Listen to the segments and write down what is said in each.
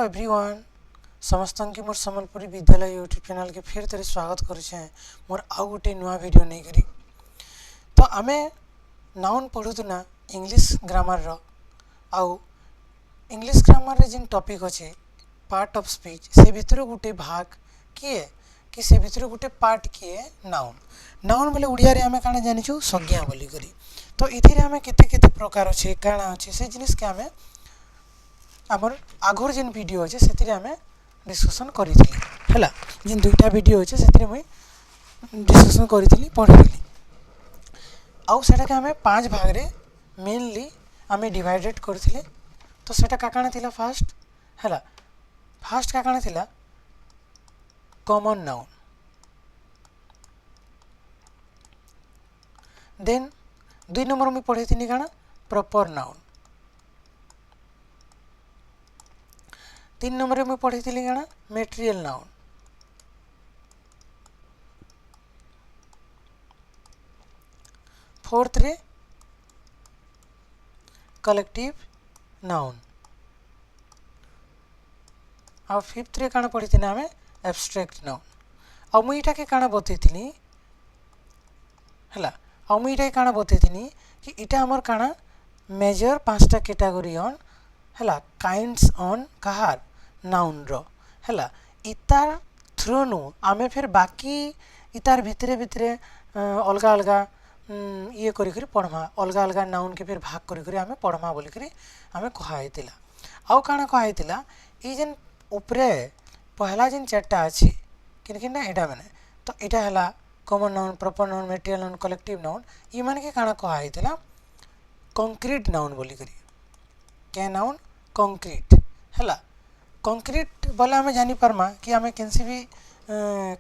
Everyone समस्त की मोर सम्बलपुरी विद्यालय यूट्यूब चैनल के फिर तेरे स्वागत करुचे मोर आउ गोटे नुआ वीडियो नहीं करी। तो आमे नाउन पढ़ुना इंग्लिश ग्रामर रो आउ इंग्लिश ग्रामर रे जिन टॉपिक अच्छे पार्ट ऑफ स्पीच से भितर गोटे भाग किए कि से भितर गोटे पार्ट किए नाउन। नाउन बोले उड़िया रे आमे काना जानिछु संज्ञा बोली करी। तो इथिरे आमे केते केते प्रकार अच्छे काना अच्छे से जिनिस के आमे आमर आगोर जिन वीडियो अच्छे से आम डिस्कसन करी है जिन दुईटा वीडियो अच्छे से मुझे डिस्कसन करी पढ़ी आउ सेटा आम 5 भाग रे मेनली आम डिवाइडेड करथिले। तो सेटा काकाना थिला फास्ट है फास्ट काकाना थिला कॉमन नाउन, देन 2 नंबर में पढ़े थी काना प्रॉपर नाउन, 3 नंबर में पढ़ी थी क्या मेटेरियल नाउन, 4th रे कलेक्टिव नाउन और 5th रे काना पढ़ी थी आमे एब्स्ट्रैक्ट नाउन। और मुझे के काना बतई थी है और मुझे काना बतई थी कि इटा हमर काना मेजर 5टा कैटेगरी ऑन है काइंड्स ऑन कहार नाउन रो है इतार थ्रू नु आमे फिर बाकी इतार भितरे भितरे अलग अलग ये करी करी पढ़मा अलग अलग नाउन के फिर भाग करी करी आमे पढ़मा बोली करी आमे कहाइतिला। आउ काना कहाइतिला ई जेन ऊपरे पहला जेन 4टा अछि किन किन एटा माने तो एटा हला common noun, proper noun, material noun, collective noun ई माने के काना कहाइतिला कंक्रीट नाउन बोली करी। क्या नाउन कंक्रीट है कंक्रीट बोले आमे जानी परमा कि आमे केनसी भी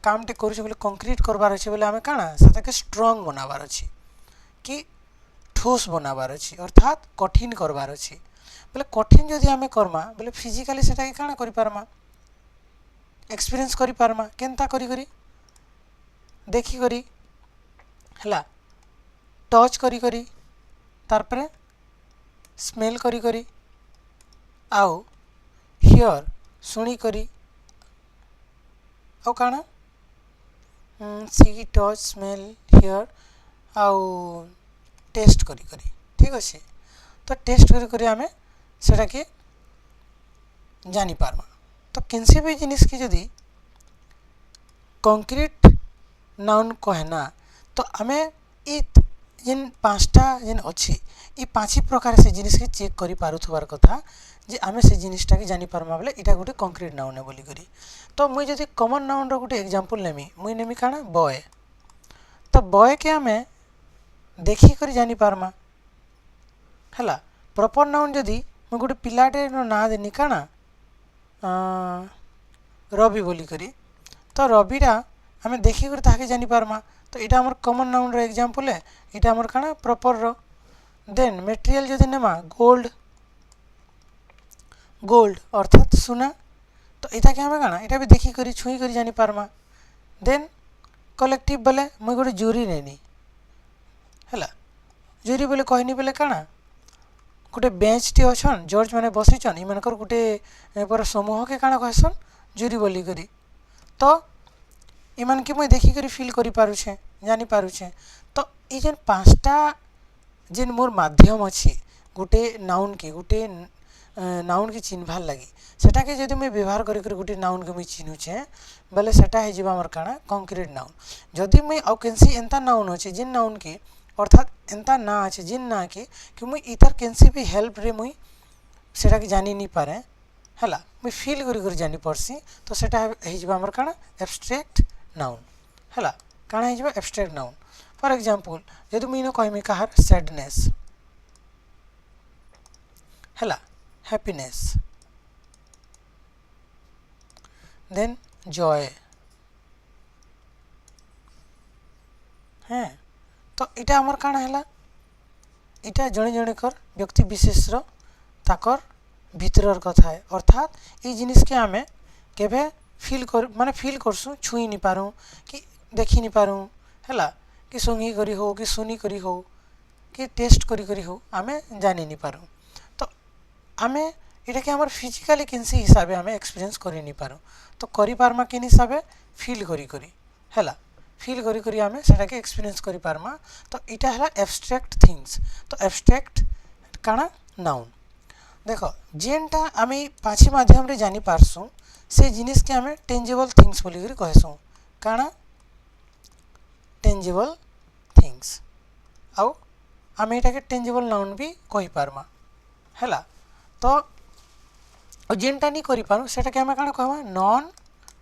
काम टे करूछ बोले कंक्रीट करबार अछि बोले आमे काना सेटा के स्ट्रांग बनाबार अछि कि ठोस बनाबार अछि अर्थात कठिन करबार अछि बोले कठिन जदि आमे करमा बोले फिजिकली सेटा के काना करि परमा एक्सपीरियंस करि परमा केनता करी करी देखि करी हला टच करी करी तार परे स्मेल करी करी आउ हियर सुनी करी आउ काना सी टच स्मेल हियर आउ टेस्ट करी करी ठीक अच्छे। तो टेस्ट करी करी आमे सेटा के जानी पारमा। तो किसी भी जिनिस की जदि कंक्रीट नाउन कहना तो आमे ई जिन 5टा जिन अच्छी ये 5 प्रकार से जिनिस के चेक करी पारुथबार कथा जे आमे से जिनिसटा के जानी पारमा बोले इटा गोटे कंक्रीट नाउन है बोली करी। तो मुई जदि कॉमन नाउन रो गोटे एग्जांपल नेमी मुई नेमी काना बॉय। तो बॉय के आमे देखि करी जानी पारमा है प्रॉपर नाउन जदि मुई गोटे पिलाटे नो ना देनी काना रवि बोली करी तो रविरा आमे देखि करी ताके जानी पारमा। तो इटा हमर कॉमन नाउन रो एग्जांपल है इटा हमर काना प्रॉपर रो। देन मेटेरियल जदि नेमा गोल्ड गोल्ड अर्थात सुना तो इटा के हमें काना इटा भी देखी करी छुई करी जानी पारमा। देन कलेक्टिव बोले मुई गोटे जूरी नेनी है जूरी बोले कहनी बोले काना गोटे बेंच टी अच्छन जज मैंने बसीचन इमानकर गोटे पर समूह के काना कहसन जूरी बोली करी। तो इमान के मुई देखी करी फील करी पारुछे जानी पारुछे। तो ये जेन 5टा जेन मोर माध्यम अच्छी गोटे नाउन के चिन्हबार लगी सेटा के जदि मैं व्यवहार करी गोटे नाउन के मुई चिन्हुचे बोले सेटा है जीवा मोर काना कंक्रीट नाउन। जदि मैं आउ केनसी एंता नाउन अच्छे जिन नाउन की अर्थात एंता ना अच्छे जिन ना कि मुई इतार केनसी भी हेल्प रे मुई सेटा के जानी नहीं पारे है मुई फील करी जानी पड़सी। तो सेटा है जीवा मोर काना एब्स्ट्रैक्ट नाउन है काना है जीवा एब्स्ट्रैक्ट नाउन। फॉर एग्जांपल जदि मुई न कहमी कहार सैडनेस है हैप्पीनेस देन जॉय हैं तो इटा हमर काना है इटा जड़े जड़े कर व्यक्ति विशेष ताकर भीतर कथा है अर्थात ये जिनिस के आमे केबे फील कर माने फील करसु छुई नहीं पारूँ कि देखी नहीं पारूँ है कि सुंगी करी हो कि सुनी करी हो कि टेस्ट करी हो आमे जानी नहीं पारूँ। तो आमे इटा कि हमर फिजिकली किनसी हिसाब से हमें एक्सपीरियंस करि नि पारू तो करि पारमा किन हिसाब से फील करी करी हैला फील करी करी हमें सेटा के एक्सपीरियंस करि पारमा तो इटा हला एब्स्ट्रैक्ट थिंग्स तो एब्स्ट्रैक्ट काना नाउन देखो जेनटा आमे पाछी माध्यम रे जानि पारसु से जिनिस के हमें टेंजिबल थिंग्स बोली करी कहसु काना टेंजिबल थिंग्स आउ आमे एटा के टेंजिबल नाउन भी कहि पारमा हैला तो जेनटा नहीं करि पारू सेटा के हमें काना कहबा नॉन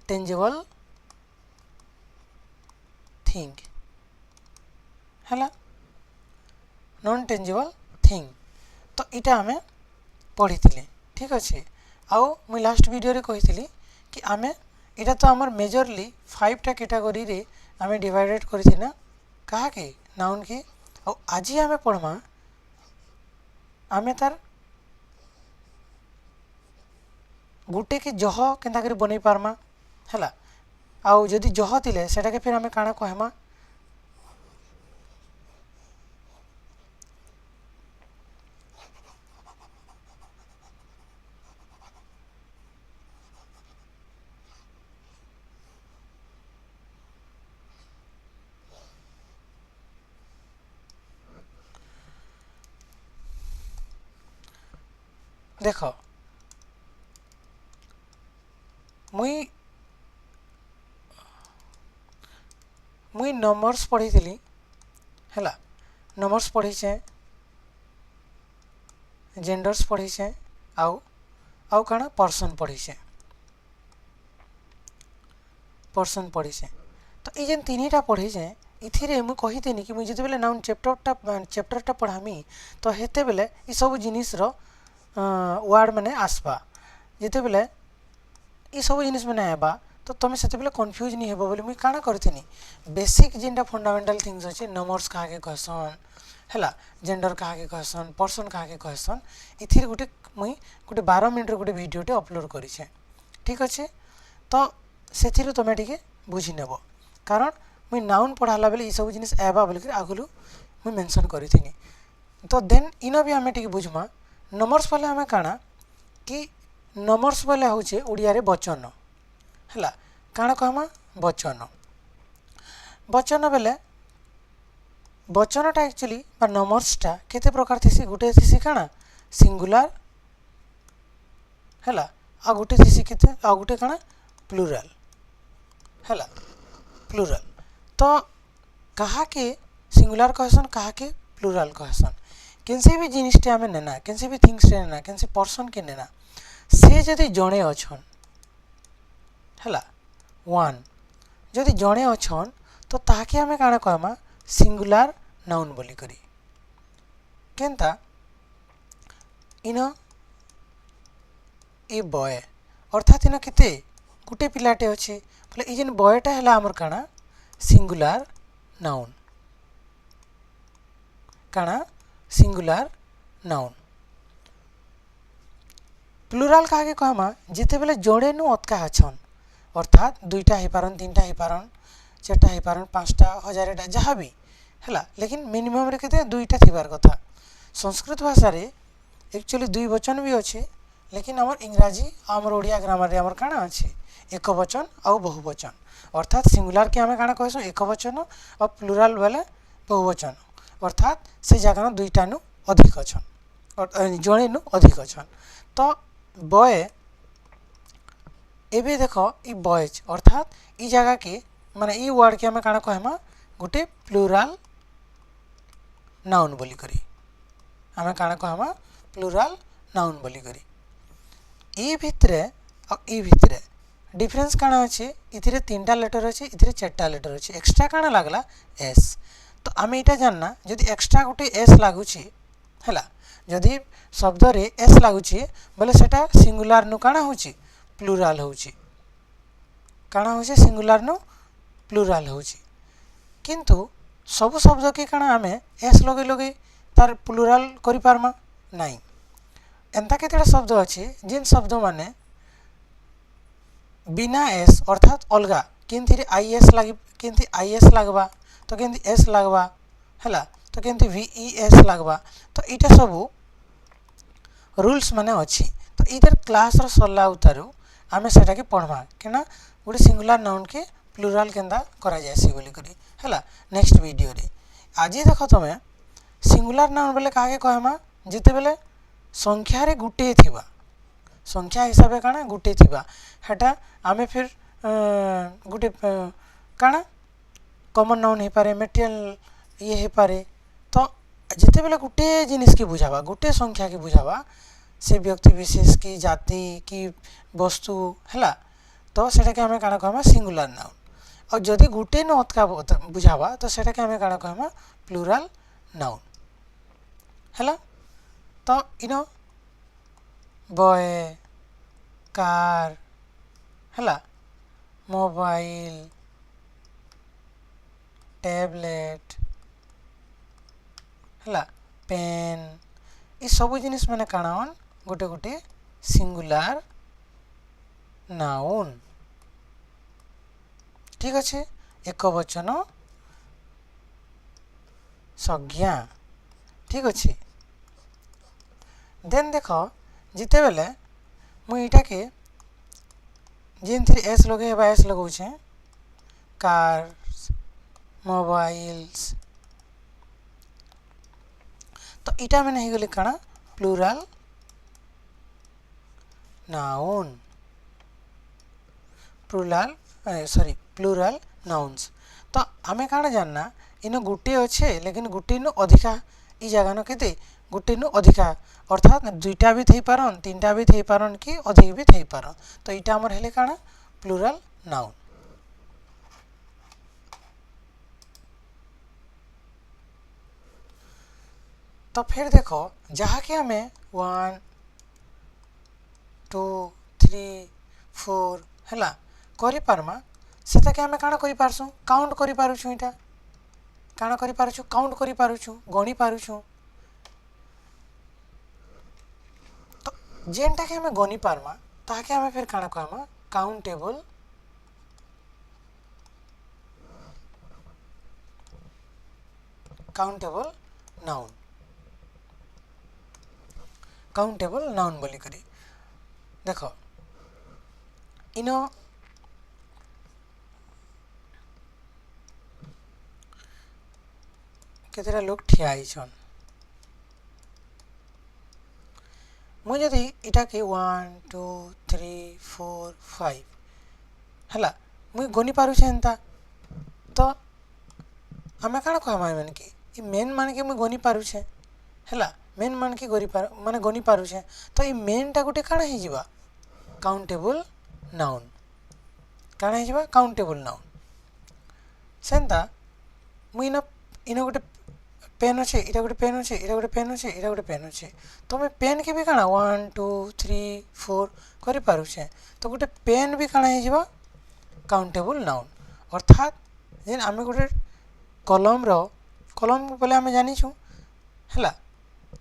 टेंजिबल थिंग हैला नॉन टेंजिबल थिंग तो इटा हमें पढ़ी ठीक अच्छे आउ मुई लास्ट वीडियो रे कही कि आमे इटा तो आमर मेजरली 5टा कैटेगरी रे आमे डिवाइडेड करी ना कहा के नाउन के आउ आज आमे पढ़मा आमे तार गुटे के जह केनता करी बनै पारमा हैला आउ जदि जह थिले सेटा के फिर आमे काना कहमा देख मुई नंबर्स पढ़ी हैला नंबर्स पढ़ी जेंडर्स पढ़ी आउ आउ काना पर्सन पढ़ी तो ये जेन तीन पढ़ी इथिरे मुझे कहीदेनी कि मुझे बेले नाउन चैप्टरटा पढ़ामी तो हेते बेले ये सब जिनिस वर्ड मैंने आसबा जिते बेले ये सब जिनिस मैंने आवा तो तुम से कन्फ्यूज नहीं हेबो बोली मुई काना करथिनी बेसिक जेनटा फंडामेंटल थिंग्स अच्छे नंबर्स कहा के कहसन हैला जेंडर कहा के कहसन पर्सन कहा के कहसन इथिर गुटे मुई गुटे 12 मिनट गुटे वीडियोटे अपलोड करिछे ठीक अच्छे तो सेथिरु तुम टिके बुझी नेब कारण मुई नाउन पढ़ाला बेले ये सब जिनिस आवा बोलिक आगुलू मुई मेंशन करिथिनी तो देन इन भी आमे टिके बुझमा नंबर्स बोले आमे काना कि नंबर्स बोले होचे ओडिया रे वचन हैला काना कहमा वचन वचन बेले वचनटा एक्चुअली बा नंबर्सटा केते प्रकार थिसी गुटे थिसी काना सिंगुलर हैला आ गुटे थिसी केते आ गुटे काना प्लुरल हैला प्लुरल तो कहा के सिंगुलर कहसन कहा के प्लुरल कहसन केनसी भी जिनिसटे आमे नेना केनसी भी थिंग्स नेना केनसी पर्सन के नेना से जदि जणे अछन हैला वन जदि जणे अछन तो ताके आमे काना कहमा सिंगुलर नाउन बोली करी केनता इन ए बॉय अर्थात इन केते गुटे पिलाटे अच्छे बोले जेन बॉयटा है आमर काना सिंगुलर नाउन काना सिंगुलर नाउन प्लुराल कहा कहमा जिते बेले जोड़े नु अतका अछन अर्थात दुईटा हो पारन तीनटा हो पारन चारटा हो पारन पांचटा हजारटा जहाँ भी है लेकिन मिनिमम रे केते दुईटा थिबार कथा संस्कृत भाषा रे एक्चुअली दुई वचन भी अच्छे लेकिन आमर इंग्राजी आमर ओडिया ग्रामर रे आमर काना अच्छे एक वचन आउ बहुवचन अर्थात सिंगुलर के आमे काना कहसु एक वचन और प्लुराल बेले बहुवचन अर्थात से जगह दुईटा नु अधिक अछन जणे नु अधिक अछन तो बॉय एबे देखो ई बॉयज अर्थात ई जगह के माने ई वर्ड के आमे काना कहमा गुटे प्लुराल नाउन बोली करी आमे काना कहमा प्लुराल नाउन बोली करी ई भितरे और ई भितरे डिफरेंस काना अच्छे इथिरे तीनटा लेटर अच्छे इथिरे चारटा लेटर अच्छे एक्स्ट्रा काना लागला एस तो आमे इटा जानना जदि एक्स्ट्रा गोटे एस लागुची हैला जदि शब्द रे एस लागुची बोले सेटा सिंगुलर नु काना होची प्लुराल होची काना होची सिंगुलर नु प्लुराल होची किंतु सब शब्द के काना आमे एस लगे लगे तार प्लुराल करि पारमा नाही एंता केतेटा शब्द अच्छे जिन शब्द माने बिना एस अर्थात अलगा केंथि आई एस लगे केंथि आई एस लगवा तो केंथि एस लगवा हैला तो केंथि वी ई एस लगवा तो इटा सब रूल्स माने अच्छी तो इधर क्लास रो सरला उतारू आमे सेटा के पढ़वा केना गोटे सिंगुलर नाउन के प्लुराल केंदा करा जायसी बोली करी हला नेक्स्ट वीडियो रे आज देखो तमे सिंगुलर नाउन बोले काहे कहमा जेते बेले संख्या रे गुटे थिबा संख्या हिसाब काना गुटे थिबा हेटा आमे फिर गुटे काना कॉमन नाउन हे पारे मटेरियल ये हे पारे तो जिते बेले गुटे जिनिस की बुझावा गुटे संख्या की बुझावा से व्यक्ति विशेष की जाति की वस्तु हैला तो सेटा के हमें काना कहमा सिंगुलर नाउन और जदि गुटे नोट का बुझावा तो सेटा के हमें काना कहमा प्लुराल नाउन हैला तो इनो बॉय कार हैला मोबाइल टैबलेट हैला पेन ये सब जिनिस माने कानावन गोटे गोटे सिंगुलर नाउन ठीक अच्छे एक वचन संज्ञा ठीक अच्छे देन देख जिते बेले मुई इटा के जेनथि एस लगे बा एस लगाउछे कार्स मोबाइल्स तो इटा में नहीं गले काना प्लुराल नाउन प्लुराल नाउन्स तो आमे काना जानना इन गुटे अच्छे लेकिन गुटे नु अधिका ई जगह न केते गुटे नु अधिका अर्थात दुईटा भी थई पारन तीनटा भी थई पारन कि अधिक भी थई पारन तो इटा हमर हेले काना प्लुराल नाउन तो फिर देखो जहाँ के हमें 1 2 3 4 हैला करि पारमा सेटा के हमें काना करि पारसु काउंट करि पारुछु इटा काना करि पारुछु काउंट करि पारुछु गणी पारुछु तो जेनटा के हमें गणी पारमा ताके हमें फिर काना कहमा काउंटेबल नाउन काउंटेबल नाउन बोली करी देखो इनो केतेटा लोग ठिया आइछन मु जदि इटा के 1 2 3 4 5 हला मु गनी पारु छेंता तो हमें काना कहमा माने कि ई मेन माने कि मु गनी पारु छे हला मेन मान के माने गनी पारु छे तो ई मेन टा गुटे काना हे जिबा काउंटेबल नाउन काना हे जिबा काउंटेबल नाउन सेंता मु इनो गुटे पेन अच्छे इटा गुटे पेन अच्छे इटा गुटे पेन अच्छे इटा गुटे पेन अच्छे तो मैं पेन के भी काना 1 2 3 4 करि पारु छे तो गुटे पेन भी काना हे जिबा काउंटेबल नाउन अर्थात जेन आमे गुटे कलम बोले आमे जानि छु हला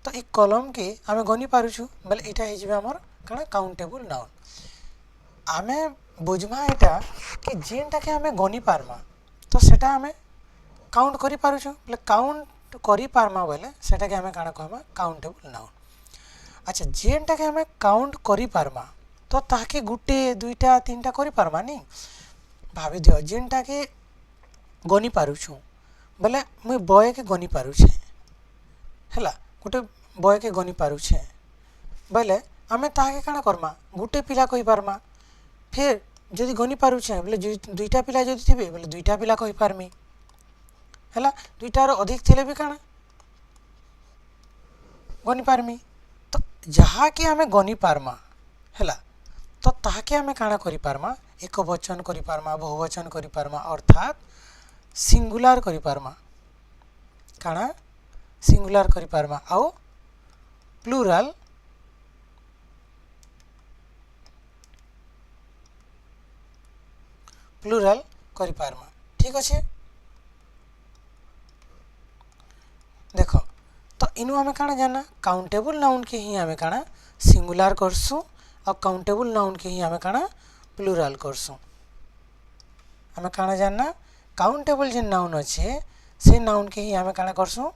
तो ई कलम के आमे गनी पारुछु बोले इटा हे जिबा हमर काना काउंटेबल नाउन आमे बुझमा इटा कि जेनटा के आमे गनी पारमा तो सेटा आमे काउंट करि पारुछु बोले काउंट करि पारमा बोले सेटा के आमे काना कहमा काउंटेबल नाउन अच्छा जेनटा के आमे काउंट करि पारमा तो ताके गुटे दुईटा तीनटा करि पारमा नी भाबी दियो जेनटा के गनी पारुछु बोले मुई बॉय के गनी पारुछे हला गोटे बॉय के गनी पारुछे बोले आमे ताके काना करमा गुटे पिला कहि पारमा फिर जदि गनी पारुछे बोले दुईटा पिला जदि थिबे बोले दुईटा पिला कहि पारमी हला दुईटा रो अधिक थिले भी काना गनी पारमी तो जहा कि आमे गनी पारमा हला तो ताके आमे काना करि पारमा एक वचन करि पारमा बहुवचन करि पारमा अर्थात सिंगुलर करि पारमा काना सिंगुलर करि पारमा आउ प्लुराल करि पारमा ठीक अच्छे देखो तो इनु हमें काना जाना काउंटेबल नाउन के ही हमें काना सिंगुलर करसु और काउंटेबल नाउन के ही हमें काना प्लुराल करसु हमें काना जानना काउंटेबल जे नाउन अच्छे से नाउन के ही हमें काना करसु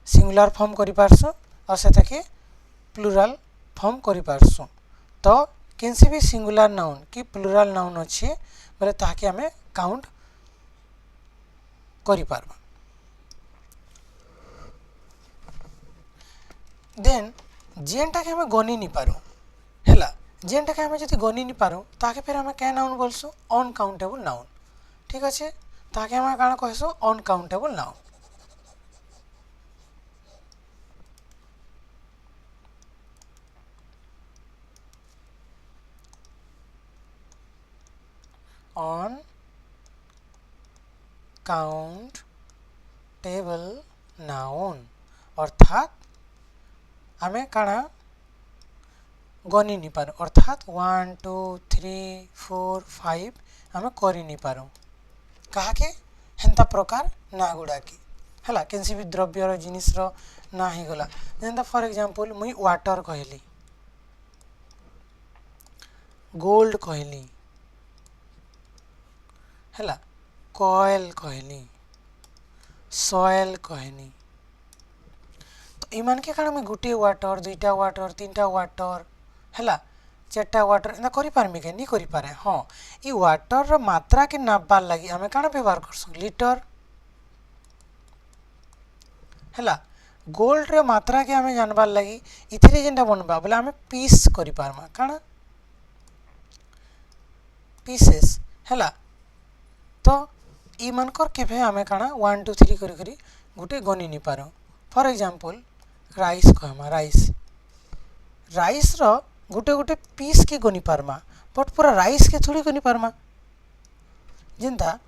सिंगुलर फॉर्म करि पारसु और सेटा के प्लुराल फॉर्म करि पारसु तो किसी भी सिंगुलर नाउन कि प्लुराल नाउन अच्छे बोले ताकि आमे काउंट करि पारबा देन जेनटा के हमें गनि नहीं पारो हैला जेनटा के हमें जति गनि नहीं पारो ताके फिर हमें क्या नाउन बोलसु अनकाउंटेबल नाउन ठीक अच्छे ताके हमें काना कहसु uncountable noun on countable noun अर्थात आमे काना गनि नहीं पारो अर्थात 1 2 3 4 5 आमे करि नहीं पारो कहा के हेंता प्रकार ना गुडा की हला केनसी भी द्रव्य रो जिनिस रो ना ही गला जेंता फॉर एग्जांपल मुई वाटर कहली गोल्ड कहली हैला कॉयल कहली सॉयल कहनी तो इमान के कारण में गुटे वाटर दुईटा वाटर तीनटा वाटर हैला चारटा वाटर एना करि पारमी के नहीं करि पारे हां ई वाटर रो मात्रा के नापबार लागि हमें काना व्यवहार करसु लीटर हैला गोल्ड रो मात्रा के हमें जानबार लागि इथिरे जेंटा बनबा बोले हमें पीस करि पारमा काना पीसेस हैला तो ई मनकर केफे हमें काना 1 2 3 करी करी गुटे गनि नहीं पारो फॉर एग्जांपल राइस कहमा राइस राइस रो गुटे गुटे पीस के गनि पारमा बट पूरा राइस के थोड़ी गनि पारमा जिंदा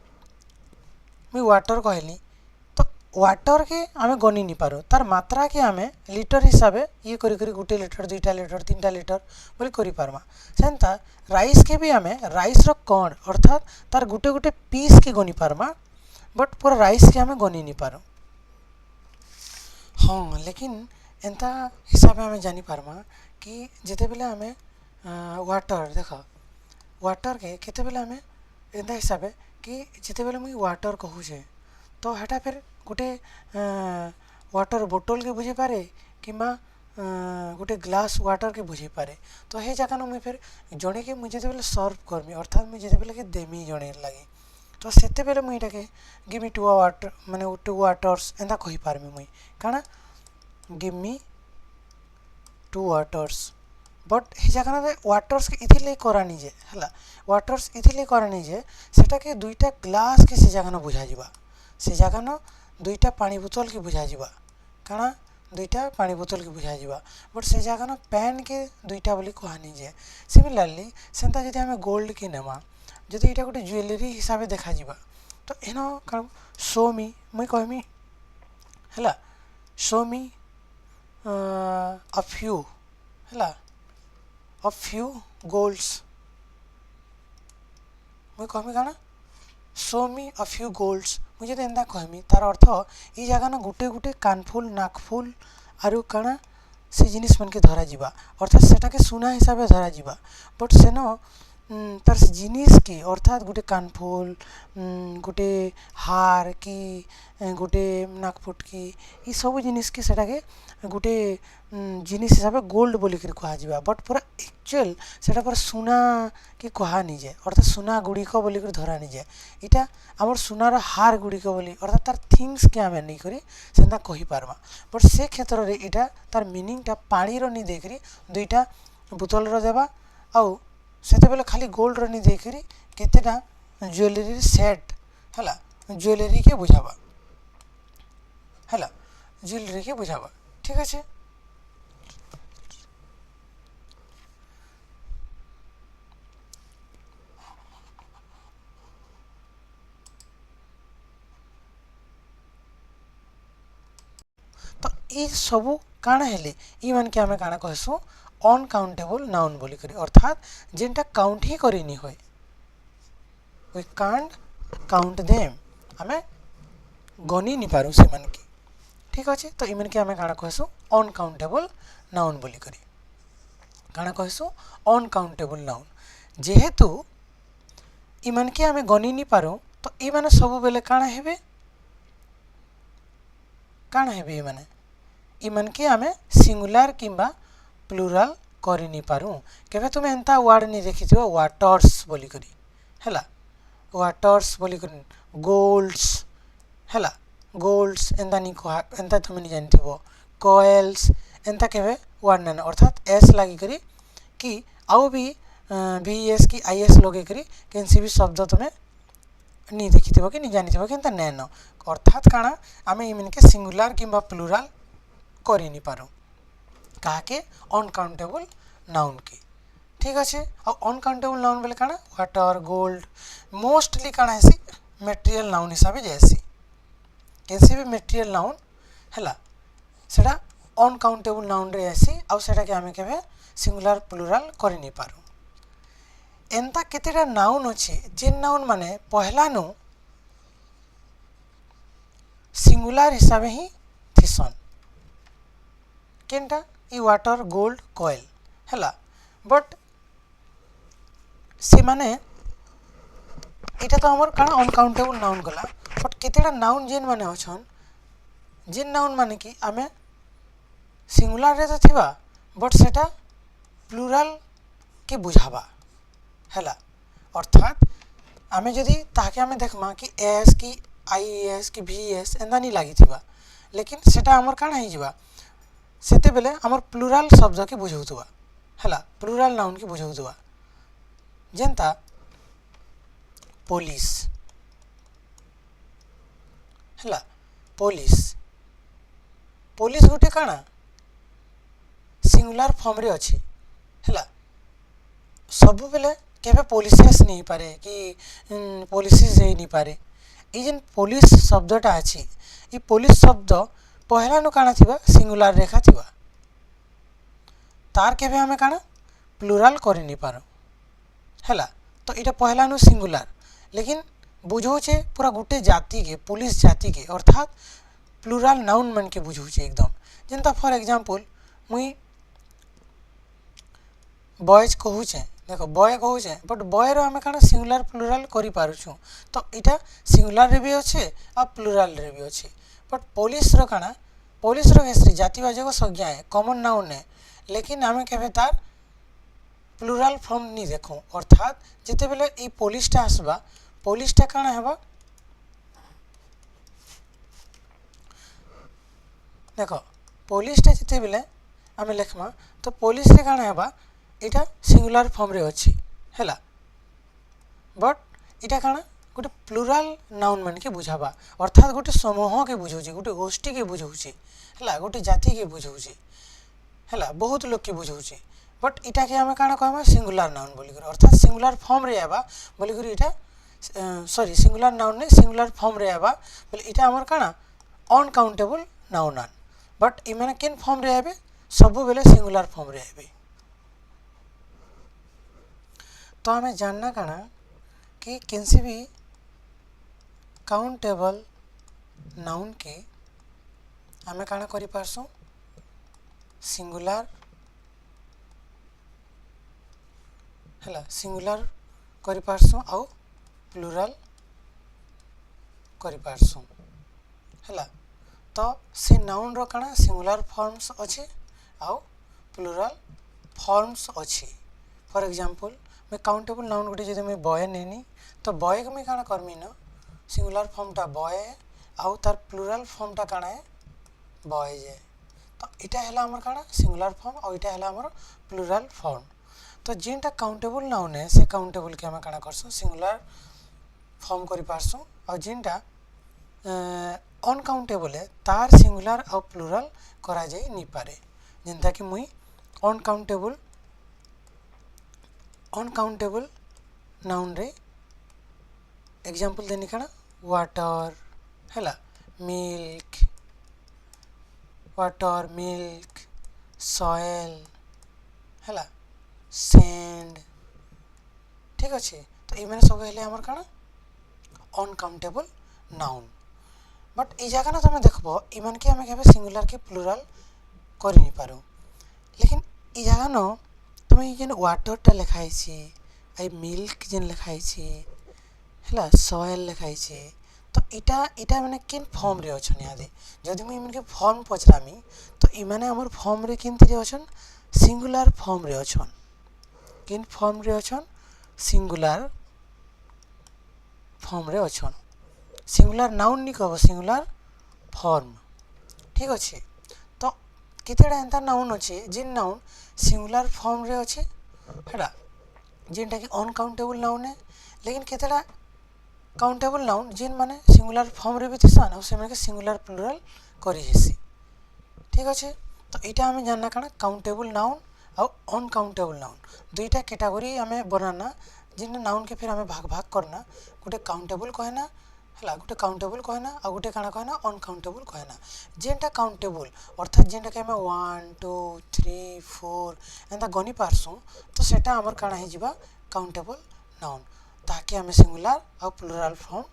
मी वाटर कहली तो वाटर के हमें गनि नहीं पारो तार मात्रा के हमें लीटर हिसाबे ये करी करी गुटे लीटर दुईटा लीटर तीनटा लीटर बोली करि पारमा सेंता राइस के भी हमें राइस रो कण अर्थात तार गुटे गुटे पीस के गनि पारमा बट पूरा राइस के हमें गनि नहीं पारो हाँ लेकिन एंता हिसाबे हमें जानी पारमा कि जेते बेले हमें वाटर देखो वाटर के केते बेले हमें एंता हिसाबे कि जेते बेले मुई वाटर कहू छे तो हेटा फिर गोटे वाटर बोतल के बुझे पारे किंबा गोटे ग्लास वाटर के बुझे पारे तो हे जगह मुझे फिर जड़े के मुझे बेले सर्व करमी अर्थात मुझे बेले के देमी जड़े लगे तो सेते बेले मुई टाके गिव मी 2 वाटर माने 2 वाटर्स एंदा कहि पारमी मुई काना गिव मी 2 वाटर्स बट हे जगह रे वाटर्स के इथिले करानी जे हला वाटर्स इथिले करानी जे सेटा के दुईटा ग्लास के से जगह न बुझा जिबा से जगह न दुईटा पानी बोतल के बुझा जिबा काना दुईटा पानी बोतल के बुझा जिबा बट से जगह न पैन के दुईटा बोली कहानी जे सिमिलरली सेंता जदि हमें गोल्ड के नेमा जदि एटा गोटे ज्वेलरी हिसाब से देखा जिबा तो एनो कारण शो मी मुई कहमी हला शो मी अ फ्यू हला अ फ्यू गोल्ड्स मुई कहमी काना शो मी अ फ्यू गोल्ड्स मुझे तो एंदा कहमी तार अर्थ ई जगह ना गुटे गुटे कानफुल नाकफुल आरु काना से जिनिस मन के धरा जिबा अर्थात सेटा के सुना हिसाब से धरा जिबा बट सेनो तार से जिनिस के अर्थात गुटे कानफुल गुटे हार की गुटे नाकफुट की ई सब जिनिस के सेटा के गुटे जिनिस हिसाब से गोल्ड बोली कर कहा जिबा बट पूरा एक्चुअल सेटा पर सुना के कहा नि जे अर्थात सुना गुड़ी को बोली कर धरा नि जे इटा हमर सुनार हार गुड़ी को बोली अर्थात तार थिंग्स के हमें नहीं करी सेंदा कहि पारमा बट से क्षेत्र रे इटा तार मीनिंग टा पानी रो नि देखरी दुईटा बोतल रो देबा आउ सेते बेले खाली गोल्ड रो नि देखरी केतेटा ज्वेलरी सेट हला ज्वेलरी के बुझाबा हला ज्वेलरी के बुझाबा ठीक है तो ये सबू काना हेले ई मान के हमें काना कहसु अनकाउंटेबल नाउन बोली करी अर्थात जेनटा काउंट ही करी नहीं होय वी कांट काउंट देम हमें गनी नहीं पारू से मन की ठीक अच्छे तो इमन के हमें काना कहसु अनकाउंटेबल नाउन बोली करी काना कहसु अनकाउंटेबल नाउन जेहेतु इमन के हमें गनी नहीं पारू तो ई माने सब बेले काना हेबे काना हेबे ई माने के हमें सिंगुलर किंबा प्लुराल करि नि पारू केबे तुमे एंता वर्ड नि देखिथिबो वाटर्स बोली करी हैला वाटर्स बोली करी गोल्ड्स हैला गोल्ड्स एंता नि कहा एंता तुमे नि जानथिबो कोएल्स एंता केबे वर्ड न अर्थात एस लागि करी कि आउ भी वीएस की आईएस लगे करी केनसी भी शब्द तुमे नि देखिथिबो कि नि जानिथिबो कि एंता नेनो अर्थात काना आमे इमिन के सिंगुलर किंबा प्लुरल करि नि पारू काके अनकाउंटेबल नाउन के ठीक अच्छे और अनकाउंटेबल नाउन बोले काना वाटर गोल्ड मोस्टली काना है मटेरियल नाउन हिसाब से जैसी कैसे भी मटेरियल नाउन हैला सेटा अनकाउंटेबल नाउन रे ऐसी आउ सेटा के हमें केबे सिंगुलर प्लुरल करि नि पारू एंता केतेटा नाउन अछि जे नाउन माने पहला नु सिंगुलर हिसाब ही थिसन केनटा ई वाटर गोल्ड कोयल हैला बट से माने इटा तो हमर काना अनकाउंटेबल नाउन गला बट केतेटा नाउन जेन माने अछन जेन नाउन माने कि आमे सिंगुलर रे तो थिबा बट सेटा प्लुरल के बुझाबा हैला अर्थात आमे जदी ताके आमे देखमा कि एस की आईएस की वीएस एंदा नि लागि थिबा लेकिन सेटा हमर काना हि जिबा सेते बेले हमर प्लुरल शब्द के बुझौतबा हैला प्लुरल नाउन के बुझौतबा जेंता पुलिस हैला पुलिस पुलिस गोटे काना सिंगुलर फॉर्म रे अछि हैला सब बेले केबे पुलिसेस नहीं पारे कि पुलिसेस नहीं पारे ई जेन पुलिस शब्दटा अछि ई पुलिस शब्द पहला नु काना थिबा सिंगुलर रेखा थिबा तार केबे हमें काना प्लुरल करि नि पारो हैला तो इटा पहला नु सिंगुलर लेकिन बुझौचे पूरा गुटे जाति के पुलिस जाति के अर्थात प्लुरल नाउन मन के बुझौचे एकदम जेंता फॉर एग्जांपल मुई बॉयज कहूचे देखो बॉय कहूचे बट बॉय रो हमें काना सिंगुलर प्लुरल करि पारुछु तो इटा सिंगुलर रे भी अच्छे आ प्लुरल रे भी अच्छे बट पुलिस रो काना पुलिस रो केसरी जातिवाचक संज्ञा है कॉमन नाउन है लेकिन हमें केबे तार प्लुरल फॉर्म नहीं देखो अर्थात जिते बेले ई पुलिसटा आसबा पुलिसटा काना हेबा देखो पुलिसटा जिते बेले हमें लिखमा तो पुलिस रे काना हेबा इटा सिंगुलर फॉर्म रे अछि हैला बट इटा काना गोटे प्लुरल नाउन मन के बुझाबा अर्थात गोटे समूह के बुझौची गोटे गोष्ठी के बुझौची हैला गोटे जाति के बुझौची हैला बहुत लोग के बुझौची बट इटा के हमें काना कहमा सिंगुलर नाउन बोली कर अर्थात सिंगुलर फॉर्म रे आबा बोली कर इटा सॉरी सिंगुलर नाउन ने सिंगुलर फॉर्म रे आबा बोले इटा हमर काना अनकाउंटेबल नाउन आन बट इ माने केन फॉर्म रे आबे सब बेले सिंगुलर फॉर्म रे आबे तो हमें जानना काना कि किसी भी काउंटेबल नाउन के हमें काना करि पारसु सिंगुलर हैला सिंगुलर करि पारसु आउ प्लुरल करि पारसु हैला तो से नाउन रो काना सिंगुलर फॉर्म्स अछि आउ प्लुरल फॉर्म्स अछि फॉर एग्जांपल मैं काउंटेबल नाउन गोटे जदि मैं बॉय नेनी तो बॉय को मैं काना करमी न सिंगुलर फॉर्मटा बॉय आउ तार प्लुरल फॉर्मटा काना है बॉयज है तो इटा हैला हमर काना सिंगुलर फॉर्म और इटा हैला हमर प्लुरल फॉर्म तो जेनटा काउंटेबल नाउन है से काउंटेबल के हम काना करसु सिंगुलर फॉर्म करि पारसु और जेनटा अनकाउंटेबल है तार सिंगुलर और प्लुरल करा जाई नि पारे जेनता कि मुई अनकाउंटेबल नाउन रे एग्जांपल देनी काना वाटर हैला मिल्क सॉइल हैला सैंड ठीक अच्छे तो ये मैंने सब हेले हमर काना अनकाउंटेबल नाउन बट ई जगह ना तुम देखबो इमान के हमें केबे सिंगुलर के प्लुरल करि नि पारो लेकिन ई जगह न तुम ये जेन वाटर टा लिखाई छी आई मिल्क जेन लिखाई छी हैला सॉइल लिखाई छी तो इटा माने किन फॉर्म रे अछन यादे जदि मैं इमान के फॉर्म पचरामी तो इ माने हमर फॉर्म रे किन रे अछन सिंगुलर फॉर्म रे अछन किन फॉर्म रे अछन सिंगुलर फॉर्म रे अछन सिंगुलर नाउन नी कहबो सिंगुलर फॉर्म ठीक अछि तो केतेडा एंता नाउन अछि जिन नाउन सिंगुलर फॉर्म रे अछि हेडा जिनटा कि अनकाउंटेबल नाउन है लेकिन केतेडा काउंटेबल नाउन जिन माने सिंगुलर फॉर्म रे भी थिसन और से माने सिंगुलर प्लुरल करि हेसी ठीक अछि तो एटा हमें जानना काना काउंटेबल नाउन और अनकाउंटेबल नाउन दुईटा कैटेगरी हमें बनाना जिन नाउन के फिर हमें भाग भाग करना गोटे काउंटेबल कहना हला गोटे काउंटेबल कहना और गोटे काना कहना अनकाउंटेबल कहना जेनटा काउंटेबल अर्थात जेनटा के हमें 1 2 3 4 एंता गनि पारसु तो सेटा हमर काना हे जिबा काउंटेबल नाउन ताकि हमें सिंगुलर और प्लुरल फॉर्म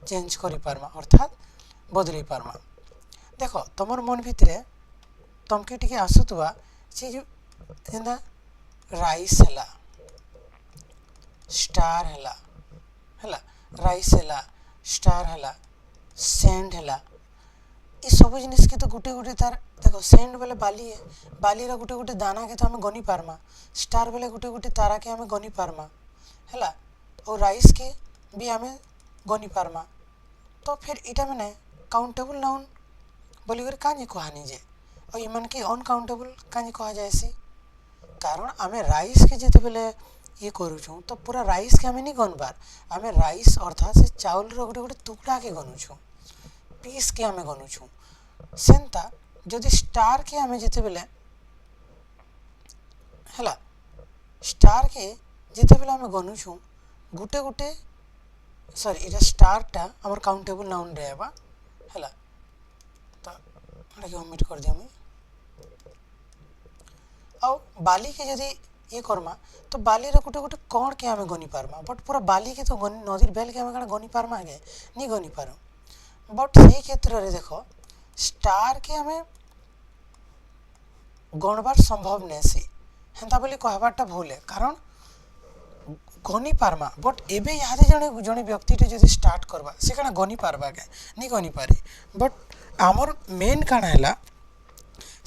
चेंज करि पारमा अर्थात बदली पारमा देखो तमर मन भितरे तमके टिके आसुतबा से जो एंदा राइस हला स्टार हला हला राइस हला स्टार हला सैंड हला ये सब जिनिस के तो गुटे गुटे तार देखो सैंड बेले बाली है बाली रा गुटे गुटे दाना के तो हमें गनि पारमा स्टार बेले गुटे गुटे तारा के हमें गनि पारमा हला और राइस के भी हमें गनि पारमा तो फिर इटा माने काउंटेबल नाउन बोली कर कानी कहानी जे और इमन के अनकाउंटेबल कानी कहा जायसी कारण हमें राइस के जेते बेले ये करू छु तो पूरा राइस के हमें नहीं गनबार हमें राइस अर्थात से चावल रो गोटे गोटे टुकड़ा के गनु छु पीस के हमें गनु छु सेंता जदि स्टार के हमें जेते बेले हला स्टार के जेते बेले हमें गनु छु गुटे गुटे सॉरी इटा स्टार टा हमर काउंटेबल नाउन रहबा हला तो एटा के ओमिट कर दिया मैं और बाली के जदि ये करमा तो बाली रे गुटे गुटे कण के हमें गनि पारमा बट पूरा बाली के तो गनि नदीर बेल के हमें काना गनि पारमा आगे नहीं गनि पारो बट सही क्षेत्र रे देखो स्टार के हमें गणबार संभव नेसी हेंता बोली कहबाटा भूल है कारण गनि पारमा बट एबे यादे जने जने व्यक्ति टे जदि स्टार्ट करबा से काना गनि पारबा के नहीं गनि पारे बट हमर मेन काना हैला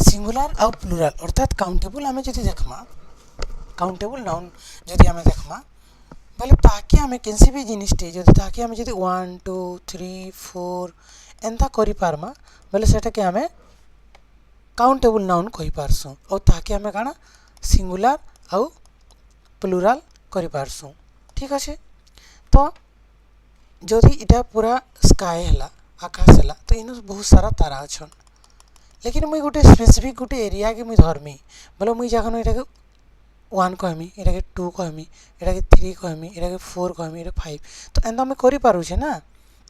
सिंगुलर और प्लुरल अर्थात काउंटेबल हमें जदि देखमा काउंटेबल नाउन जदि हमें देखमा बोले ताकि हमें किसी भी जिनिस टे जदि ताकि हमें जदि 1 2 3 4 एंता करि पारमा बोले सेटा के हमें काउंटेबल नाउन कहि पारसु और ताकि हमें काना सिंगुलर और प्लुरल करि पारसु ठीक अछि तो जदि इटा पूरा स्काई हला आकाश हला तो इनो बहुत सारा तारा अछन लेकिन मुई गोटे स्पेसिफिक गोटे एरिया के मुई धरमी बोले मुई जाखन इटा के 1 कहमी इटा के 2 कहमी इटा के 3 कहमी इटा के 4 कहमी इटा 5 तो एंता मैं करि पारु छे ना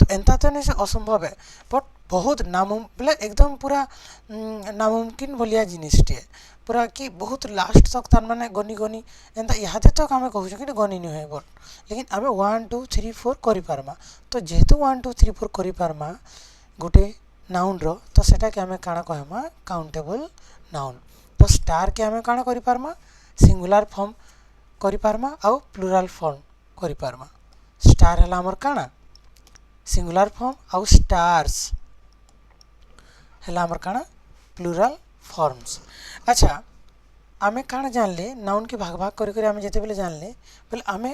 तो एंता तो नहीं से असंभव है बट बहुत बोले एकदम पूरा नामुमकिन बोलिया जिनिस टे पूरा कि बहुत लास्ट तक तार माने गनि गनि एंता यादे तक हमें कहू कि गनि नहीं है बट लेकिन हमें 1 2 3 4 करि पारमा तो जेहेतु 1 2 3 4 करि पारमा गोटे नाउन रो तो सेटा के हमें काना कहमा काउंटेबल नाउन तो स्टार के हमें काना करि पारमा सिंगुलर फॉर्म करि पारमा और प्लुरल फॉर्म करि पारमा स्टार हला हमर काना सिंगुलर फॉर्म और स्टार्स हला हमर काना प्लुरल फॉर्म्स अच्छा आमे काना जानले नाउन के भाग भाग करि करि आमे जेते बेले जानले बोले आमे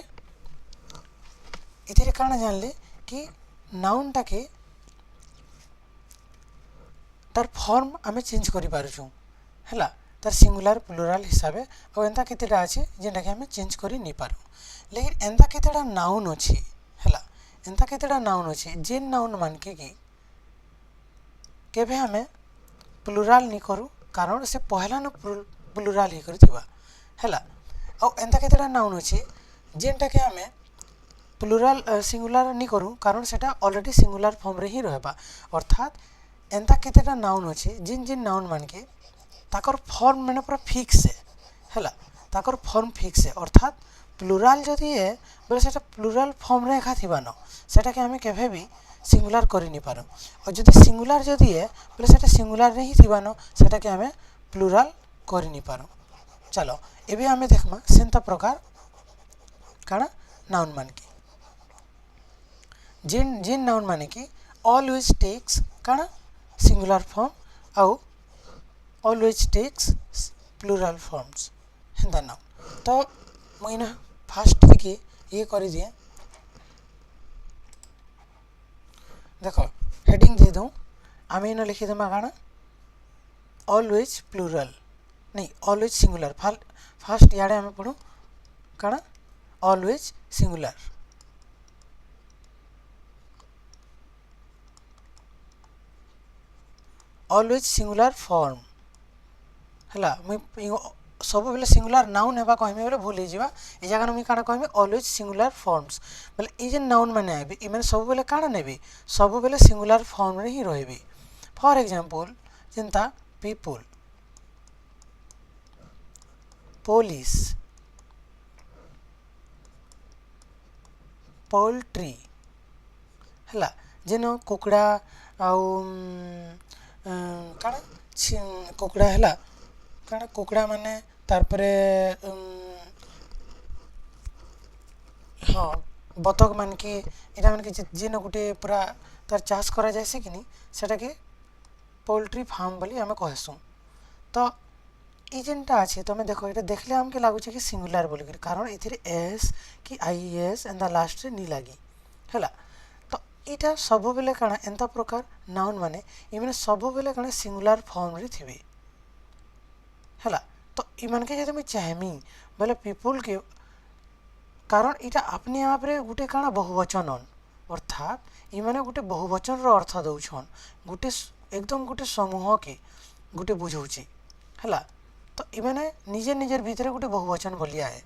इधर काना जानले कि नाउन टा के तार फॉर्म आमे चेंज करि पारु छु हला तार सिंगुलर प्लुरल हिसाबे और एंता केतेडा अछि जेंटा के हमें चेंज करि नहीं पारु लेकिन एंता केतेडा नाउन अछि हला एंता केतेडा नाउन अछि जेन नाउन मान के कि केबे हमें प्लुरल नहीं करू कारण से पहला न प्लुरल ही करथिबा हला और एंता केतेडा नाउन अछि जेंटा के हमें प्लुरल सिंगुलर नहीं करू कारण सेटा ऑलरेडी सिंगुलर फॉर्म रे ही रहबा अर्थात एंता केतेडा नाउन अछि जिन जिन नाउन मान के ताकर फॉर्म मैंने पूरा फिक्स है हला ताकर फॉर्म फिक्स है अर्थात प्लुरल जदि है बोले सेटा प्लुरल फॉर्म रे एका थिबा न सेटा के हमें केभे भी सिंगुलर करि नहीं पारो और जदि सिंगुलर जदि है बोले सेटा सिंगुलर रे ही थिबा न सेटा के हमें प्लुरल करि नहीं पारो चलो एबे हमें देखमा सेंता प्रकार काना नाउन मान के जिन जिन नाउन माने कि ऑलवेज टेक्स काना सिंगुलर फॉर्म और ऑलवेज टेक्स प्लूराल फॉर्म्स हेन्ता नाउन तो मुझे फास्ट टिके ये कर दिए देख हेडिंग दे दूँ आम इन लिखिदेमा काଣା ऑलवेज प्लूराल नहीं ऑलवेज सिंगुलर फास्ट याडे आम पढ़ू काଣା always singular always singular form है मुई सब बेले सिंगुलर नाउन हेबा कहमी बोले भूल हो जावा ए जगह मुझे काଣା कहमी ऑलवेज सिंगुलर फॉर्म्स बोले ये जे नाउन मैंने आबे ये सब बेले काଣା नेबी सब बेले सिंगुलर फॉर्म रे ही रहबी फॉर एग्जांपल जिंता पीपल पुलिस पोल्ट्री है जेन कुकड़ा आउ काଣା कुकड़ा है काଣା कुकड़ा माने तारपरे हाँ बतक मान के इटा मान के जेन गोटे पूरा तार चाष करा जाए कि सेटा के पोल्ट्री फार्म बोली आम कहसुँ तो ये जेनटा अच्छे तुम देख ये देखले आमके लगुच कि सिंगुलर बोल कारण ए एस कि आई एस एंता लास्ट रे नहीं लगी है तो यहाँ सब बेले काଣା एंता प्रकार नाउन माने ये मैंने सब बेले काଣା सिंगुलर फॉर्म रे थिबे है तो इन के जब मुझे चाहमी बोले पीपल के कारण यहाँ अपने आप रे गोटे काଣା बहुवचन अर्थात इमाने गोटे बहुवचन रो अर्थ दौछन गोटे एकदम गोटे समूह के गोटे बुझौची है तो इमाने निजे निजर भीतर गोटे बहुवचन बोलिया है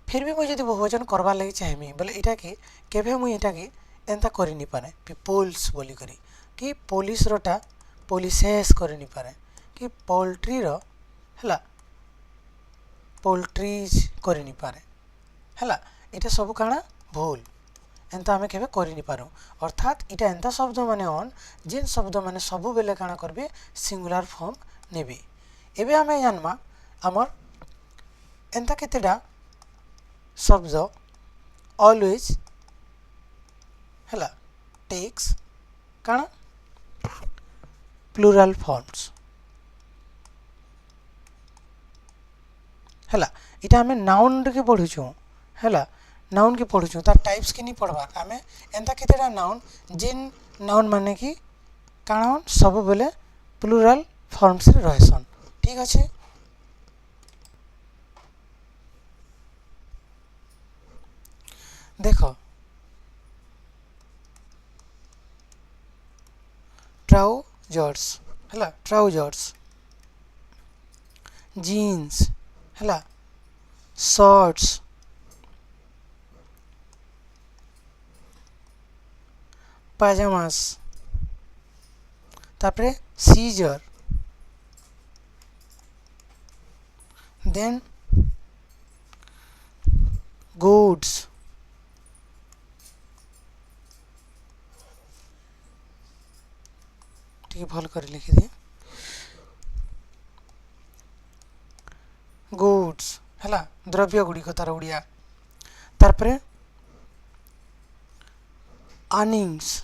फिर भी मुझे बहुवचन करवार लगी चाहमी बोले यहाँ के केभे मुझे यहाँ के एंता कर नहीं पारे पीपल्स बोली करी कि पुलिस रोटा पुलिसेस कर नहीं पारे कि पोल्ट्री रो है पोल्ट्रीज कर नहीं पारे है यहाँ सब काଣା भूल एंता आम के कर नहीं पारूँ अर्थात यहाँ एंता शब्द माने ऑन जेन शब्द माने सब बेले काଣା करबे सिंगुलर फॉर्म नेबे एबे आम जानमा आमर एंता केतेटा शब्द ऑलवेज है टेक्स काଣା प्लूराल फॉर्म्स है इटा आम नाउन के पढ़ुचु है नाउन के पढ़ुचु तार टाइप्स के नहीं पढ़बार आम एंता केतेटा नाउन जेन नाउन माने कि काଣା सब बेले प्लूराल फॉर्म्स रे रहसन ठीक अच्छे देख ट्राउजर्स है ट्राउजर्स जीन्स है शॉर्ट्स पाजामास तापरे सीजर देन गुड्स ठीक भल कर लिखी दिए गुड्स है द्रव्य गुड़िक तार ओडिया तारपरे अर्निंग्स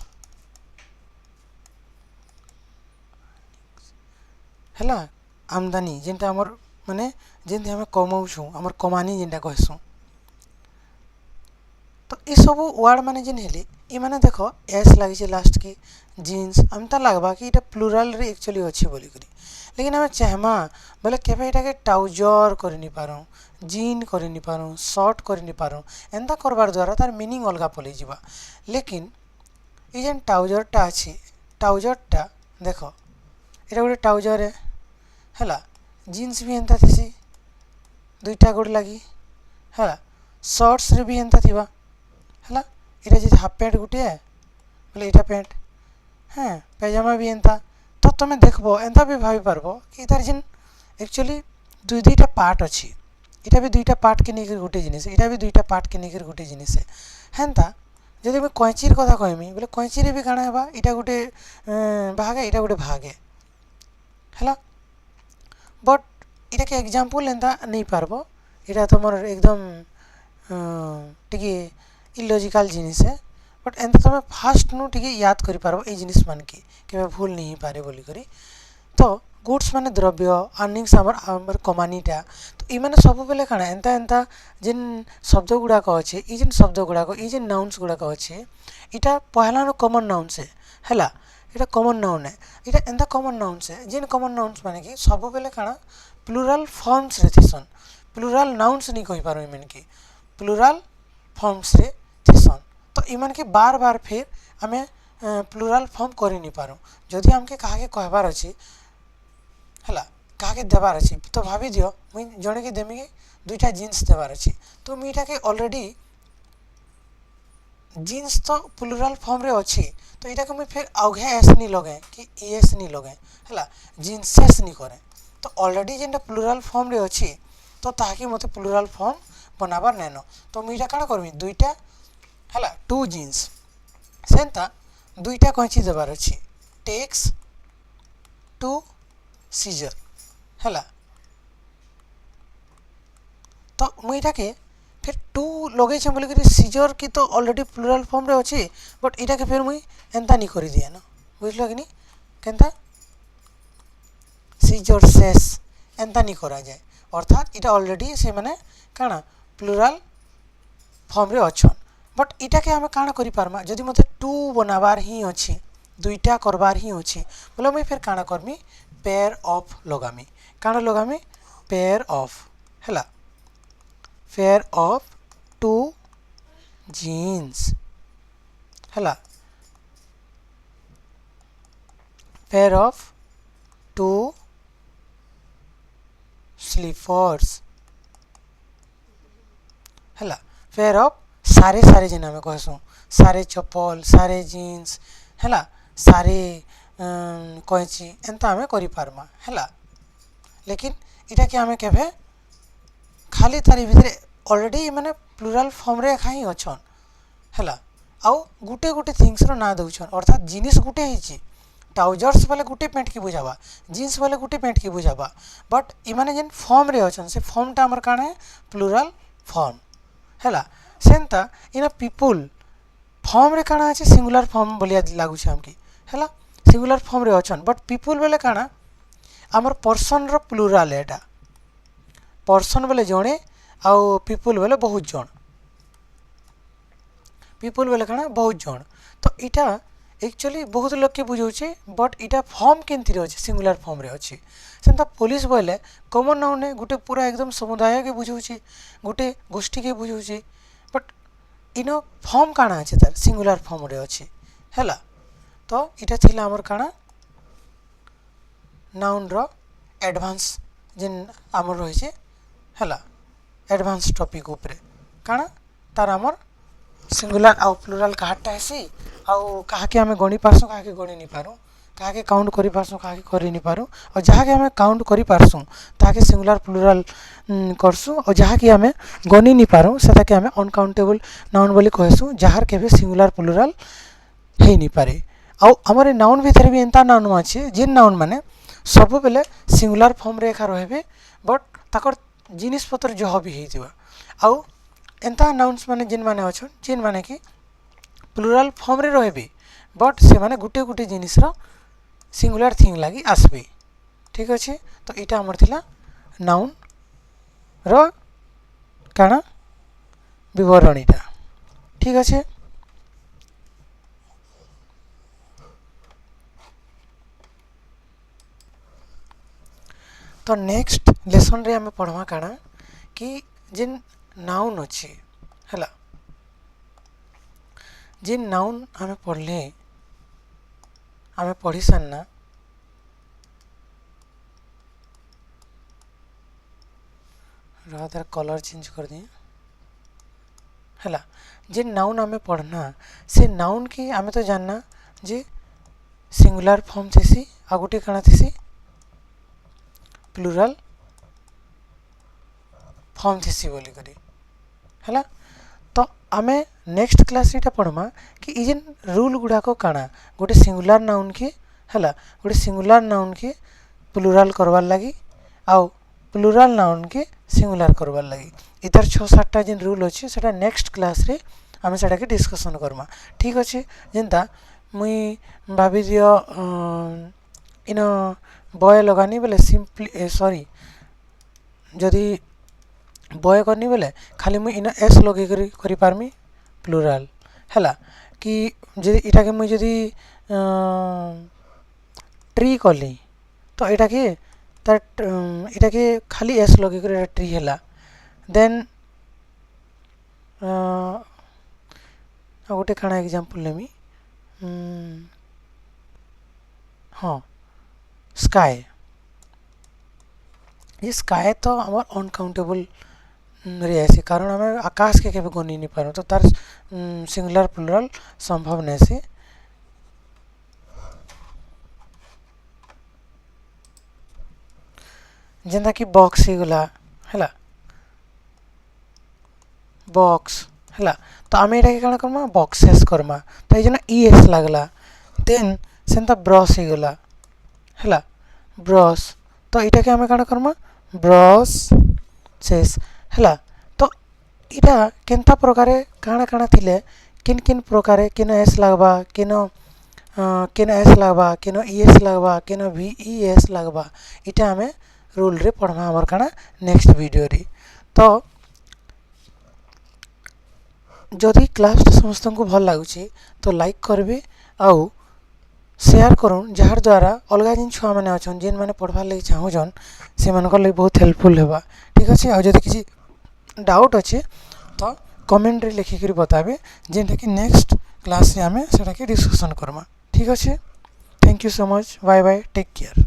है आमदानी जेनटा आमर माने जेनते आम कमाऊँ आमर कमानी जेनटा कहसूँ तो ये सब वर्ड माने जेन हेले ये माने देख एस लगी लास्ट की जीन्स आमता लगवा कि ये प्लूराल रे एक्चुअली अच्छे बोली करी लेकिन आम चाहमा बोले केवे यहाँ के ट्राउजर कर नहीं पारूँ जीन कर नहीं पारूँ शर्ट कर नहीं पारूँ एंता करवार द्वारा तार मीनिंग अलग पलि जावा लेकिन ये जेन ट्राउजरटा अच्छी ट्राउजरटा देख ये गोटे ट्राउजर है जीन्स भी एंता थी दुईटा गोड़ लगी है शर्ट्स रे भी एंता थिबा है ये जी हाफ पैंट गोटे बोले यहाँ पैंट हाँ पैजामा भी एंता तो तुम देखब एंता भी भावी पारब कि तार जेन एक्चुअली दुईटा पार्ट अच्छी यहाँ भी दुईटा पार्ट के नहीं गोटे जिनिस यहाँ भी दुईटा पार्ट के नहीं गोटे जिनिस हेन्ता जदि मैं कैंचीर कथा कहमी बोले कैंची भी काଣା हेबा यहाँ गोटे भागे यहाँ गोटे भागे है बट यहाँ के एग्जाम्पल एंता नहीं पारब यहाँ तुम एकदम टिके इलॉजिकल जिनिस है बट एंता तुम फास्ट नु टिके याद करि पारबो ए जिनिस मान के केबे भूल नहीं पारे बोली करी तो गुड्स माने द्रव्य अर्निंग्स आमर कमानीटा तो ये माने सब बेले काना एंता एंता जिन शब्द गुड़ाक अच्छे ये जिन शब्द गुड़ाक ये जिन नाउन्स गुड़ाक अच्छे इटा पहला कॉमन नाउन्स है इटा कॉमन नाउन है इटा एंता कॉमन नाउन्स है जिन कॉमन नाउन्स माने कि सब बेले काना प्लुराल फॉर्म्स रे थिसन प्लुराल नाउन्स नहीं कहि पारो इमन की प्लुराल फॉर्म्स रे थिसन तो इमन के बार बार फिर आमे प्लुराल फॉर्म करि नहीं पारो जदि हमके कहा के कहबार अछि हला कहा के देबार अछि तो भाभी दियो मुई जणे के देमी के दुईटा जीन्स देबार अछि तो मीठा के ऑलरेडी जीन्स तो प्लुराल फॉर्म रे अछि तो इटा के मुई फिर आउघे एस नहीं लगे कि एस नहीं लगे हला जीन्सेस नहीं करे तो ऑलरेडी जेनटा प्लुराल फॉर्म रे अछि तो ताकि मते प्लुराल फॉर्म बनाबार नेनो तो मीठा काना करमी दुईटा हला टू जीन्स सेंता दुईटा कैंची देबार अछि टेक्स टू सीजर हला तो मुईटा के फिर टू लगे छे बोले कि सीजर की तो ऑलरेडी प्लुराल फॉर्म रे अछि बट इटा के फिर मुई एंता नहीं करि दिया ना बुझलो कि नहीं केंता सीजर सेस एंता नहीं करा जाए अर्थात इटा ऑलरेडी से माने काना प्लुराल फॉर्म रे अछन बट इटा के हमें काना करि पारमा जदि मते टू बनाबार ही अछि दुईटा करबार ही अछि बोले मुई फिर काना करमी पेयर ऑफ लगामी काना लगामी पेयर ऑफ हला पेयर ऑफ टू जीन्स हला पेयर ऑफ टू स्लीपर्स हला पेयर ऑफ सारे सारे जेना में कहसु सारे चप्पल सारे जीन्स हला सारे कैंची एंता हमें करि पारमा हला लेकिन इटा कि हमें केबे खाली तारी भितरे ऑलरेडी माने प्लुराल फॉर्म रे खाई अछन हला आउ गुटे गुटे थिंग्स रो ना दउछन अर्थात जिनिस गुटे हिची ट्राउजर्स वाले गुटे पैंट की बुझावा जीन्स वाले गुटे पैंट की बुझावा बट इमाने जेन फॉर्म रे अछन से फॉर्म टा हमर काना है प्लुराल फॉर्म हला सेंता इना पीपल फॉर्म रे काना আছে सिंगुलर फॉर्म बोलिया लागु छै हमकी हला सिंगुलर फॉर्म रे अछन बट पीपल बेले काना हमर पर्सन रो प्लुराल एटा पर्सन बेले जणे आउ पीपल बेले बहुत जण पीपल बेले काना बहुत जण तो इटा एक्चुअली बहुत लोग के बुझौ छै बट इटा फॉर्म केंति रे अछि सिंगुलर फॉर्म रे अछि सेंता पुलिस बोले कॉमन नाउन है गुटे पूरा एकदम समुदाय के बुझौ छै गुटे गोष्ठी के बुझौ छै बट इनो फॉर्म काना अछि तार सिंगुलर फॉर्म रे अछि हला तो इटा थिला हमर काना नाउन रो एडवांस जिन हमर रहि छै हला एडवांस टॉपिक ऊपर काना तार हमर सिंगुलर आउ प्लुराल काटा हैसी आउ कहा के हमें गणी पारसु कहा के गणी नहीं पारो कहा के काउंट करि पारसु कहा के करि नहीं पारो और जहा के हमें काउंट करि पारसु ता के सिंगुलर प्लुराल करसु और जहा के हमें गणी नहीं पारो सेटा के हमें अनकाउंटेबल नाउन बोली कहसु जहार के भी सिंगुलर प्लुराल हे नहीं पारे आउ हमर नाउन भीतर भी एंता नाउन अछि जिन नाउन माने सब बेले सिंगुलर फॉर्म रे एखा रहबे बट ताकर जिनिस पत्र जह भी हेतिबा आउ एंता नाउन्स माने जिन माने अछन जिन माने कि प्लुराल फॉर्म रे रहबे बट से माने गुटे गुटे जिनिस रो सिंगुलर थिंग लागी आसबे ठीक अछि तो इटा हमर थिला नाउन रो काना विवरणीटा ठीक अछि तो नेक्स्ट लेसन रे हमें पढ़वा काना कि जिन नाउन अछि हला जिन नाउन हमें पढ़ले हमें पढ़ी सारना रादर कलर चेंज कर दिए हला जिन नाउन हमें पढ़ना से नाउन की हमें तो जानना जे सिंगुलर फॉर्म थेसी आ गुटे काना थेसी प्लुराल फॉर्म थेसी बोली करी हला तो आमे नेक्स्ट क्लास रे पढ़मा कि ई जेन रूल गुडा को काना गोटे सिंगुलर नाउन के हला गोटे सिंगुलर नाउन के प्लुराल करवार लगी आउ प्लुराल नाउन के सिंगुलर करवार लगी इधर 6-7 टा जेन रूल अछि सेटा नेक्स्ट क्लास रे आमे सेटा के डिस्कशन करमा ठीक अछि जेंता मुई भाबी दियो इन बय लगानी बेले सिंपली सॉरी जदि बय करनी बेले खाली मुई इन एस लगे करि पारमी प्लुराल हैला कि जदि इटा के मुई जदि ट्री कली तो इटा के इटा के खाली एस लगे कर ट्री हैला देन गोटे काना एग्जांपल लेमी हाँ स्काई ये स्काई तो आम अनकाउंटेबल रे आसी कारण आम आकाश के केबे गनी नहीं पारो तो तार सिंगुलर प्लुरल संभव नहीं से जेंदा कि बॉक्स ही गला हैला बॉक्स हैला तो आम एटा के काना करमा बॉक्सेस करमा तो एजना ईएस लागला देन सेंता ब्रश ही गला हैला ब्रश तो इटा के आम काना करमा ब्रश सेस हैला तो इटा केनता प्रकारे काना काना थिले किन किन प्रकारे किन एस लागबा किन एस लागबा किन ईएस लागबा किन वीईएस लागबा इटा आमे रूल रे पढ़मा हमर काना नेक्स्ट वीडियो रे तो जदि क्लास समस्त को भल लगुची तो लाइक करबे आउ शेयर करूँ जार द्वारा अलग जिन छुआ मैंने अच्छा जेन मैंने पढ़वार लगे चाहून से लगे बहुत हेल्पफुल होगा ठीक अच्छे आदि किसी डाउट अच्छे तो कमेंट रे लिखिक बताबे जेनटा कि नेक्स्ट क्लास रे आमे सेटा के डिस्कशन करमा ठीक अच्छे thank you so much bye bye take care.